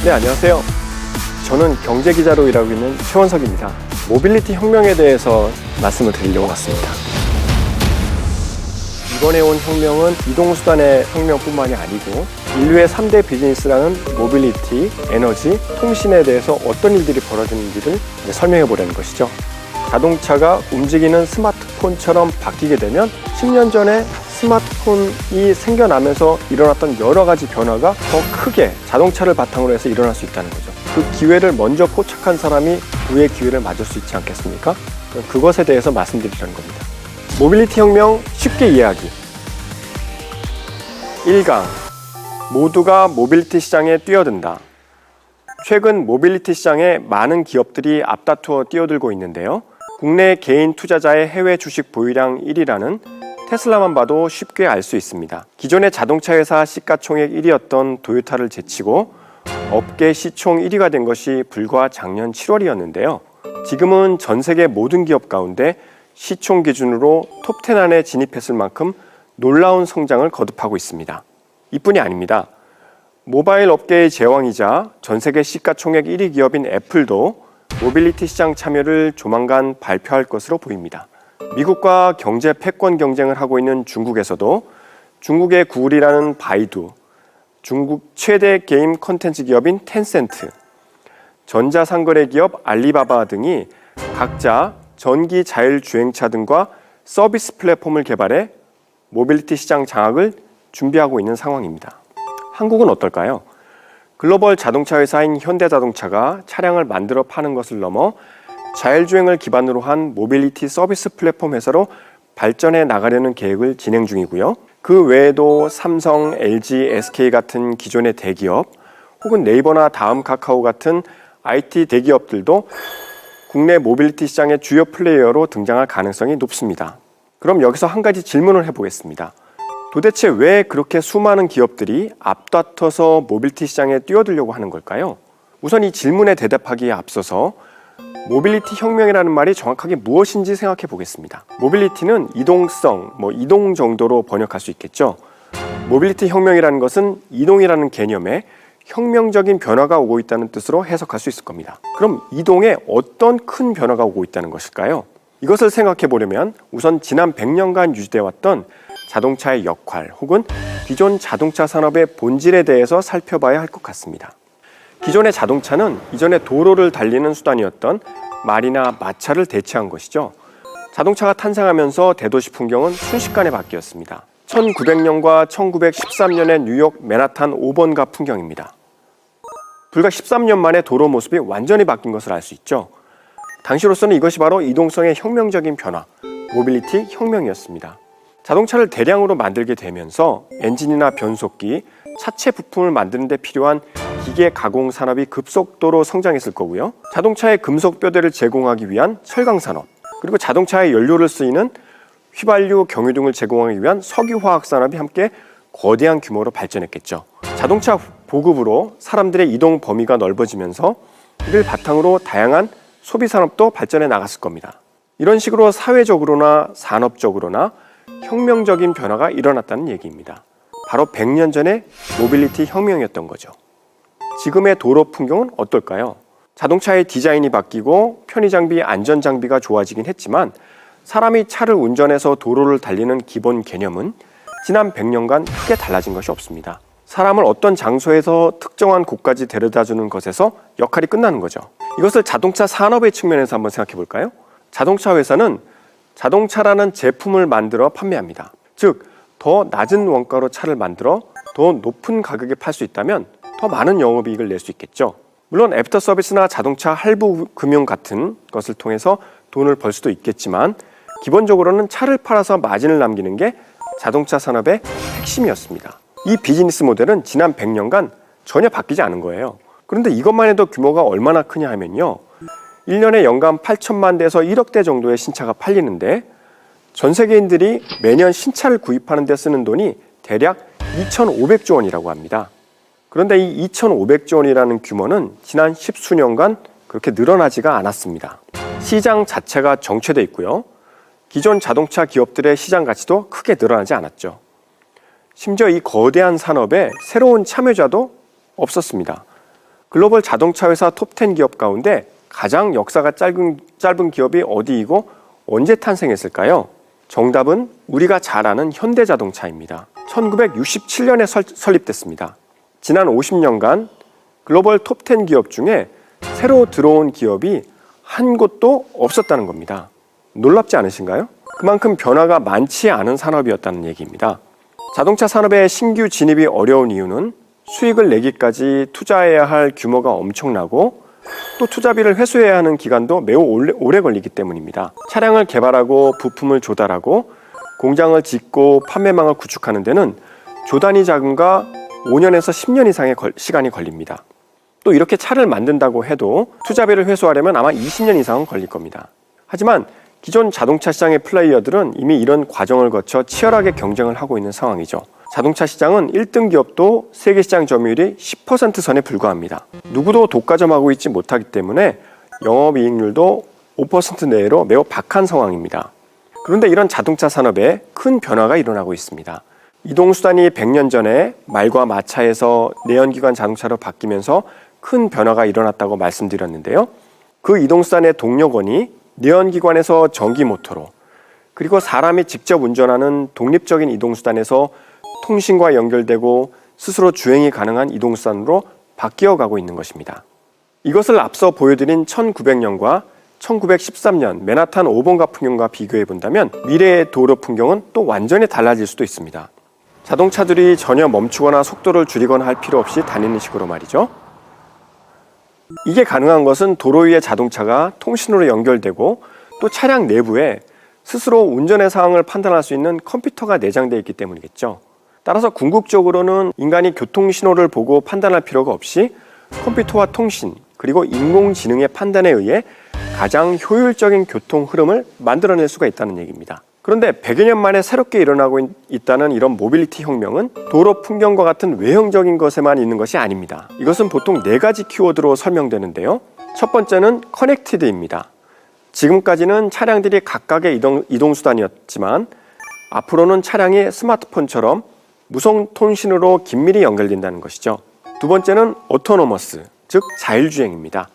네, 안녕하세요. 저는 경제기자로 일하고 있는 최원석입니다. 모빌리티 혁명에 대해서 말씀을 드리려고 왔습니다. 이번에 온 혁명은 이동수단의 혁명뿐만이 아니고 인류의 3대 비즈니스라는 모빌리티, 에너지, 통신에 대해서 어떤 일들이 벌어지는지를 설명해 보려는 것이죠. 자동차가 움직이는 스마트폰처럼 바뀌게 되면 10년 전에 스마트폰이 생겨나면서 일어났던 여러 가지 변화가 더 크게 자동차를 바탕으로 해서 일어날 수 있다는 거죠. 그 기회를 먼저 포착한 사람이 그의 기회를 맞을 수 있지 않겠습니까? 그것에 대해서 말씀드리려는 겁니다. 모빌리티 혁명 쉽게 이해하기. 1강. 모두가 모빌리티 시장에 뛰어든다. 최근 모빌리티 시장에 많은 기업들이 앞다투어 뛰어들고 있는데요. 국내 개인 투자자의 해외 주식 보유량 1위라는 테슬라만 봐도 쉽게 알 수 있습니다. 기존의 자동차 회사 시가총액 1위였던 토요타를 제치고 업계 시총 1위가 된 것이 불과 작년 7월이었는데요. 지금은 전 세계 모든 기업 가운데 시총 기준으로 톱10 안에 진입했을 만큼 놀라운 성장을 거듭하고 있습니다. 이뿐이 아닙니다. 모바일 업계의 제왕이자 전 세계 시가총액 1위 기업인 애플도 모빌리티 시장 참여를 조만간 발표할 것으로 보입니다. 미국과 경제 패권 경쟁을 하고 있는 중국에서도 중국의 구글이라는 바이두, 중국 최대 게임 콘텐츠 기업인 텐센트, 전자상거래 기업 알리바바 등이 각자 전기 자율주행차 등과 서비스 플랫폼을 개발해 모빌리티 시장 장악을 준비하고 있는 상황입니다. 한국은 어떨까요? 글로벌 자동차 회사인 현대자동차가 차량을 만들어 파는 것을 넘어 자율주행을 기반으로 한 모빌리티 서비스 플랫폼 회사로 발전해 나가려는 계획을 진행 중이고요. 그 외에도 삼성, LG, SK 같은 기존의 대기업 혹은 네이버나 다음 카카오 같은 IT 대기업들도 국내 모빌리티 시장의 주요 플레이어로 등장할 가능성이 높습니다. 그럼 여기서 한 가지 질문을 해보겠습니다. 도대체 왜 그렇게 수많은 기업들이 앞다퉈서 모빌리티 시장에 뛰어들려고 하는 걸까요? 우선 이 질문에 대답하기에 앞서서 모빌리티 혁명이라는 말이 정확하게 무엇인지 생각해 보겠습니다. 모빌리티는 이동성, 이동 정도로 번역할 수 있겠죠. 모빌리티 혁명이라는 것은 이동이라는 개념에 혁명적인 변화가 오고 있다는 뜻으로 해석할 수 있을 겁니다. 그럼 이동에 어떤 큰 변화가 오고 있다는 것일까요? 이것을 생각해 보려면 우선 지난 100년간 유지되어 왔던 자동차의 역할 혹은 기존 자동차 산업의 본질에 대해서 살펴봐야 할 것 같습니다. 기존의 자동차는 이전에 도로를 달리는 수단이었던 말이나 마차를 대체한 것이죠. 자동차가 탄생하면서 대도시 풍경은 순식간에 바뀌었습니다. 1900년과 1913년의 뉴욕 맨하탄 5번가 풍경입니다. 불과 13년 만에 도로 모습이 완전히 바뀐 것을 알 수 있죠. 당시로서는 이것이 바로 이동성의 혁명적인 변화, 모빌리티 혁명이었습니다. 자동차를 대량으로 만들게 되면서 엔진이나 변속기, 차체 부품을 만드는 데 필요한 기계 가공 산업이 급속도로 성장했을 거고요. 자동차의 금속 뼈대를 제공하기 위한 철강 산업, 그리고 자동차의 연료를 쓰이는 휘발유, 경유 등을 제공하기 위한 석유화학 산업이 함께 거대한 규모로 발전했겠죠. 자동차 보급으로 사람들의 이동 범위가 넓어지면서 이를 바탕으로 다양한 소비 산업도 발전해 나갔을 겁니다. 이런 식으로 사회적으로나 산업적으로나 혁명적인 변화가 일어났다는 얘기입니다. 바로 100년 전의 모빌리티 혁명이었던 거죠. 지금의 도로 풍경은 어떨까요? 자동차의 디자인이 바뀌고 편의장비, 안전장비가 좋아지긴 했지만 사람이 차를 운전해서 도로를 달리는 기본 개념은 지난 100년간 크게 달라진 것이 없습니다. 사람을 어떤 장소에서 특정한 곳까지 데려다주는 것에서 역할이 끝나는 거죠. 이것을 자동차 산업의 측면에서 한번 생각해 볼까요? 자동차 회사는 자동차라는 제품을 만들어 판매합니다. 즉, 더 낮은 원가로 차를 만들어 더 높은 가격에 팔 수 있다면 더 많은 영업이익을 낼 수 있겠죠. 물론 애프터 서비스나 자동차 할부 금융 같은 것을 통해서 돈을 벌 수도 있겠지만 기본적으로는 차를 팔아서 마진을 남기는 게 자동차 산업의 핵심이었습니다. 이 비즈니스 모델은 지난 100년간 전혀 바뀌지 않은 거예요. 그런데 이것만 해도 규모가 얼마나 크냐 하면요. 1년에 연간 8천만 대에서 1억 대 정도의 신차가 팔리는데 전 세계인들이 매년 신차를 구입하는 데 쓰는 돈이 대략 2,500조 원이라고 합니다. 그런데 이 2,500조 원이라는 규모는 지난 10수년간 그렇게 늘어나지가 않았습니다. 시장 자체가 정체돼 있고요. 기존 자동차 기업들의 시장 가치도 크게 늘어나지 않았죠. 심지어 이 거대한 산업에 새로운 참여자도 없었습니다. 글로벌 자동차 회사 톱10 기업 가운데 가장 역사가 짧은 기업이 어디이고 언제 탄생했을까요? 정답은 우리가 잘 아는 현대자동차입니다. 1967년에 설립됐습니다. 지난 50년간 글로벌 톱10 기업 중에 새로 들어온 기업이 한 곳도 없었다는 겁니다. 놀랍지 않으신가요? 그만큼 변화가 많지 않은 산업이었다는 얘기입니다. 자동차 산업에 신규 진입이 어려운 이유는 수익을 내기까지 투자해야 할 규모가 엄청나고 또 투자비를 회수해야 하는 기간도 매우 오래 걸리기 때문입니다. 차량을 개발하고 부품을 조달하고 공장을 짓고 판매망을 구축하는 데는 조단위 자금과 5년에서 10년 이상의 시간이 걸립니다. 또 이렇게 차를 만든다고 해도 투자비를 회수하려면 아마 20년 이상은 걸릴 겁니다. 하지만 기존 자동차 시장의 플레이어들은 이미 이런 과정을 거쳐 치열하게 경쟁을 하고 있는 상황이죠. 자동차 시장은 1등 기업도 세계 시장 점유율이 10% 선에 불과합니다. 누구도 독과점하고 있지 못하기 때문에 영업이익률도 5% 내외로 매우 박한 상황입니다. 그런데 이런 자동차 산업에 큰 변화가 일어나고 있습니다. 이동수단이 100년 전에 말과 마차에서 내연기관 자동차로 바뀌면서 큰 변화가 일어났다고 말씀드렸는데요. 그 이동수단의 동력원이 내연기관에서 전기모터로, 그리고 사람이 직접 운전하는 독립적인 이동수단에서 통신과 연결되고 스스로 주행이 가능한 이동수단으로 바뀌어가고 있는 것입니다. 이것을 앞서 보여드린 1900년과 1913년 맨하탄 5번가 풍경과 비교해 본다면 미래의 도로 풍경은 또 완전히 달라질 수도 있습니다. 자동차들이 전혀 멈추거나 속도를 줄이거나 할 필요 없이 다니는 식으로 말이죠. 이게 가능한 것은 도로 위의 자동차가 통신으로 연결되고 또 차량 내부에 스스로 운전의 상황을 판단할 수 있는 컴퓨터가 내장되어 있기 때문이겠죠. 따라서 궁극적으로는 인간이 교통신호를 보고 판단할 필요가 없이 컴퓨터와 통신 그리고 인공지능의 판단에 의해 가장 효율적인 교통 흐름을 만들어낼 수가 있다는 얘기입니다. 그런데 100여 년 만에 새롭게 일어나고 있다는 이런 모빌리티 혁명은 도로 풍경과 같은 외형적인 것에만 있는 것이 아닙니다. 이것은 보통 4가지 키워드로 설명되는데요. 첫 번째는 커넥티드입니다. 지금까지는 차량들이 각각의 이동수단이었지만 앞으로는 차량이 스마트폰처럼 무선 통신으로 긴밀히 연결된다는 것이죠. 두 번째는 오토노머스, 즉 자율주행입니다.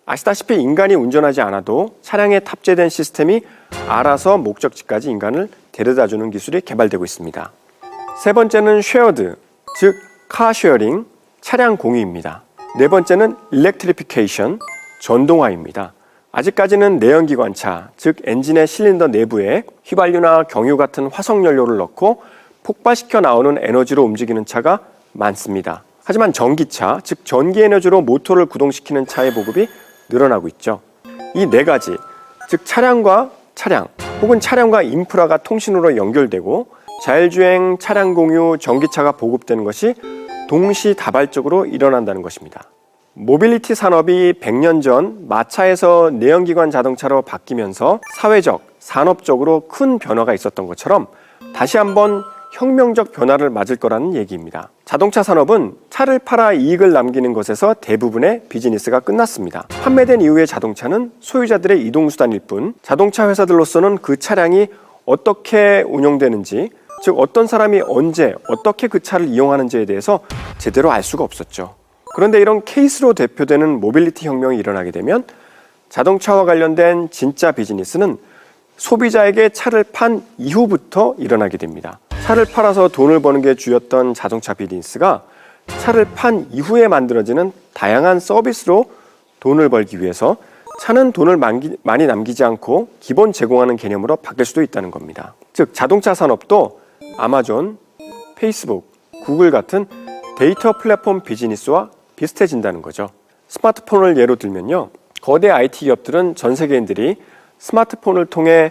아시다시피 인간이 운전하지 않아도 차량에 탑재된 시스템이 알아서 목적지까지 인간을 데려다주는 기술이 개발되고 있습니다. 세 번째는 쉐어드, 즉 카쉐어링, 차량 공유입니다. 네 번째는 일렉트리피케이션, 전동화입니다. 아직까지는 내연기관차, 즉 엔진의 실린더 내부에 휘발유나 경유 같은 화석연료를 넣고 폭발시켜 나오는 에너지로 움직이는 차가 많습니다. 하지만 전기차, 즉 전기에너지로 모터를 구동시키는 차의 보급이 늘어나고 있죠. 이 4가지, 즉 차량과 차량 혹은 차량과 인프라가 통신으로 연결되고 자율주행, 차량 공유, 전기차가 보급되는 것이 동시다발적으로 일어난다는 것입니다. 모빌리티 산업이 100년 전 마차에서 내연기관 자동차로 바뀌면서 사회적, 산업적으로 큰 변화가 있었던 것처럼 다시 한번 혁명적 변화를 맞을 거라는 얘기입니다. 자동차 산업은 차를 팔아 이익을 남기는 것에서 대부분의 비즈니스가 끝났습니다. 판매된 이후의 자동차는 소유자들의 이동수단일 뿐 자동차 회사들로서는 그 차량이 어떻게 운영되는지, 즉 어떤 사람이 언제 어떻게 그 차를 이용하는지에 대해서 제대로 알 수가 없었죠. 그런데 이런 케이스로 대표되는 모빌리티 혁명이 일어나게 되면 자동차와 관련된 진짜 비즈니스는 소비자에게 차를 판 이후부터 일어나게 됩니다. 차를 팔아서 돈을 버는 게 주였던 자동차 비즈니스가 차를 판 이후에 만들어지는 다양한 서비스로 돈을 벌기 위해서 차는 돈을 많이 남기지 않고 기본 제공하는 개념으로 바뀔 수도 있다는 겁니다. 즉 자동차 산업도 아마존, 페이스북, 구글 같은 데이터 플랫폼 비즈니스와 비슷해진다는 거죠. 스마트폰을 예로 들면요. 거대 IT 기업들은 전 세계인들이 스마트폰을 통해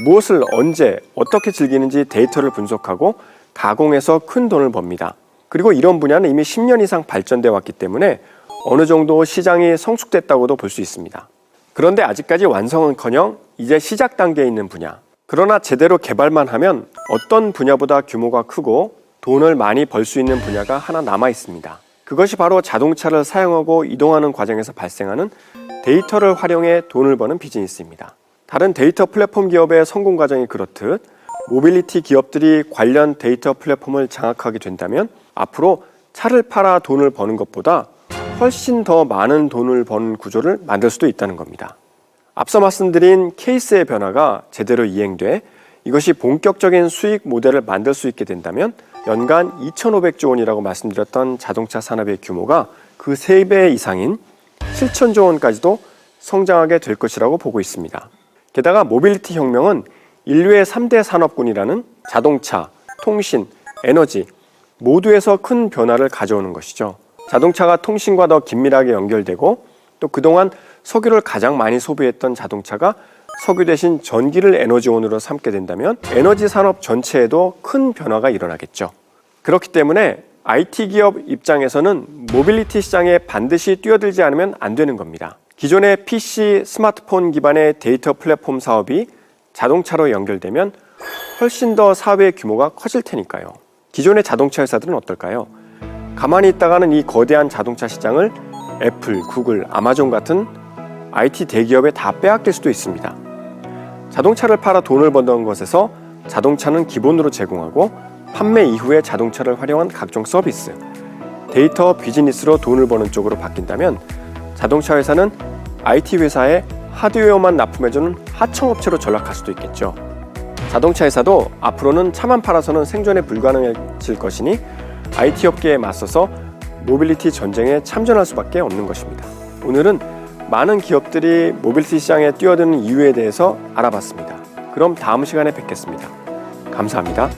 무엇을 언제 어떻게 즐기는지 데이터를 분석하고 가공해서 큰 돈을 법니다. 그리고 이런 분야는 이미 10년 이상 발전되어 왔기 때문에 어느 정도 시장이 성숙됐다고도 볼 수 있습니다. 그런데 아직까지 완성은커녕 이제 시작 단계에 있는 분야. 그러나 제대로 개발만 하면 어떤 분야보다 규모가 크고 돈을 많이 벌 수 있는 분야가 하나 남아 있습니다. 그것이 바로 자동차를 사용하고 이동하는 과정에서 발생하는 데이터를 활용해 돈을 버는 비즈니스입니다. 다른 데이터 플랫폼 기업의 성공 과정이 그렇듯 모빌리티 기업들이 관련 데이터 플랫폼을 장악하게 된다면 앞으로 차를 팔아 돈을 버는 것보다 훨씬 더 많은 돈을 버는 구조를 만들 수도 있다는 겁니다. 앞서 말씀드린 케이스의 변화가 제대로 이행돼 이것이 본격적인 수익 모델을 만들 수 있게 된다면 연간 2,500조 원이라고 말씀드렸던 자동차 산업의 규모가 그 3배 이상인 7,000조 원까지도 성장하게 될 것이라고 보고 있습니다. 게다가 모빌리티 혁명은 인류의 3대 산업군이라는 자동차, 통신, 에너지 모두에서 큰 변화를 가져오는 것이죠. 자동차가 통신과 더 긴밀하게 연결되고 또 그동안 석유를 가장 많이 소비했던 자동차가 석유 대신 전기를 에너지원으로 삼게 된다면 에너지 산업 전체에도 큰 변화가 일어나겠죠. 그렇기 때문에 IT 기업 입장에서는 모빌리티 시장에 반드시 뛰어들지 않으면 안 되는 겁니다. 기존의 PC, 스마트폰 기반의 데이터 플랫폼 사업이 자동차로 연결되면 훨씬 더 사업의 규모가 커질 테니까요. 기존의 자동차 회사들은 어떨까요? 가만히 있다가는 이 거대한 자동차 시장을 애플, 구글, 아마존 같은 IT 대기업에 다 빼앗길 수도 있습니다. 자동차를 팔아 돈을 버는 것에서 자동차는 기본으로 제공하고 판매 이후에 자동차를 활용한 각종 서비스, 데이터 비즈니스로 돈을 버는 쪽으로 바뀐다면 자동차 회사는 IT 회사에 하드웨어만 납품해주는 하청업체로 전락할 수도 있겠죠. 자동차 회사도 앞으로는 차만 팔아서는 생존에 불가능해질 것이니 IT 업계에 맞서서 모빌리티 전쟁에 참전할 수밖에 없는 것입니다. 오늘은 많은 기업들이 모빌리티 시장에 뛰어드는 이유에 대해서 알아봤습니다. 그럼 다음 시간에 뵙겠습니다. 감사합니다.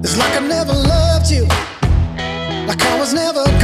It's like I never loved you, like I was never